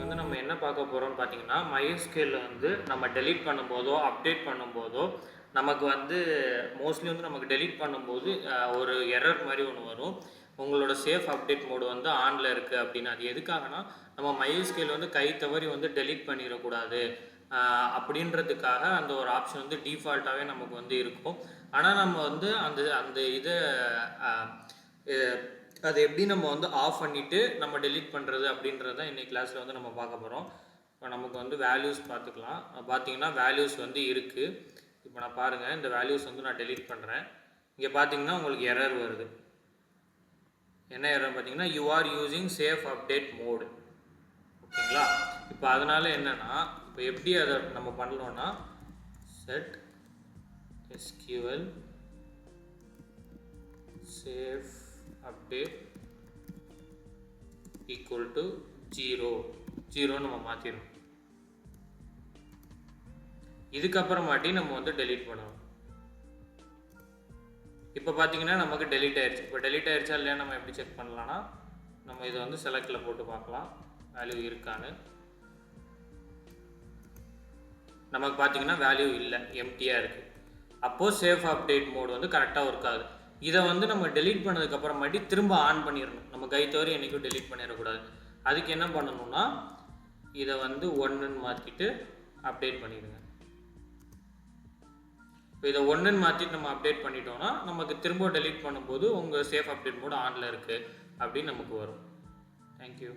வந்து நம்ம என்ன பார்க்க போகிறோம்னு பார்த்தீங்கன்னா, MySQL வந்து நம்ம டெலீட் பண்ணும்போதோ, அப்டேட் பண்ணும்போதோ, நமக்கு வந்து மோஸ்ட்லி வந்து நமக்கு டெலீட் பண்ணும்போது ஒரு எரர் மாதிரி ஒன்று வரும். உங்களோட சேஃப் அப்டேட் மோடு வந்து ஆனில் இருக்குது அப்படின்னு. அது எதுக்காகனா, நம்ம MySQL வந்து கை தவறி வந்து டெலீட் பண்ணிடக்கூடாது அப்படின்றதுக்காக அந்த ஒரு ஆப்ஷன் வந்து டிஃபால்ட்டாகவே நமக்கு வந்து இருக்கும். ஆனால் நம்ம வந்து அந்த அந்த இதை அதை எப்படி நம்ம வந்து ஆஃப் பண்ணிவிட்டு நம்ம டெலீட் பண்ணுறது அப்படின்றது தான் இன்றைக்கி கிளாஸில் வந்து நம்ம பார்க்க போகிறோம். இப்போ நமக்கு வந்து வேல்யூஸ் பார்த்துக்கலாம். பார்த்தீங்கன்னா வேல்யூஸ் வந்து இருக்குது. இப்போ நான் பாருங்கள், இந்த வேல்யூஸ் வந்து நான் டெலீட் பண்ணுறேன். இங்கே பார்த்தீங்கன்னா உங்களுக்கு எரர் வருது. என்ன எரர் பார்த்தீங்கன்னா, you are using safe update mode. ஓகேங்களா? இப்போ அதனால் என்னென்னா, இப்போ எப்படி அதை நம்ம பண்ணலோன்னா, set SQL safe update equal to 0 நம்ம மாற்றிடணும். இதுக்கப்புறமாட்டி நம்ம வந்து டெலீட் பண்ணணும். இப்போ பார்த்தீங்கன்னா நமக்கு டெலீட் ஆயிடுச்சு. இப்போ டெலீட் ஆயிடுச்சா இல்லையா நம்ம எப்படி செக் பண்ணலான்னா, நம்ம இதை வந்து செலக்டில் போட்டு பார்க்கலாம் வேல்யூ இருக்கான்னு. நமக்கு பார்த்தீங்கன்னா வேல்யூ இல்லை, எம்டியாக இருக்குது. அப்போது சேஃப் அப்டேட் மோடு வந்து கரெக்டாக ஒர்க் ஆகுது. இதை வந்து நம்ம டெலீட் பண்ணதுக்கப்புறமாட்டி திரும்ப ஆன் பண்ணிடணும். நம்ம கை தவறி என்றைக்கும் டெலீட் பண்ணிடக்கூடாது. அதுக்கு என்ன பண்ணணும்னா, இதை வந்து 1ன்னு மாற்றிட்டு அப்டேட் பண்ணிடுங்க. இப்போ இதை 1ன்னு மாற்றிட்டு நம்ம அப்டேட் பண்ணிட்டோம்னா, நமக்கு திரும்ப டெலீட் பண்ணும்போது உங்கள் சேஃப் அப்டேட் மோடு ஆனில் இருக்குது அப்படின்னு நமக்கு வரும். தேங்க்யூ.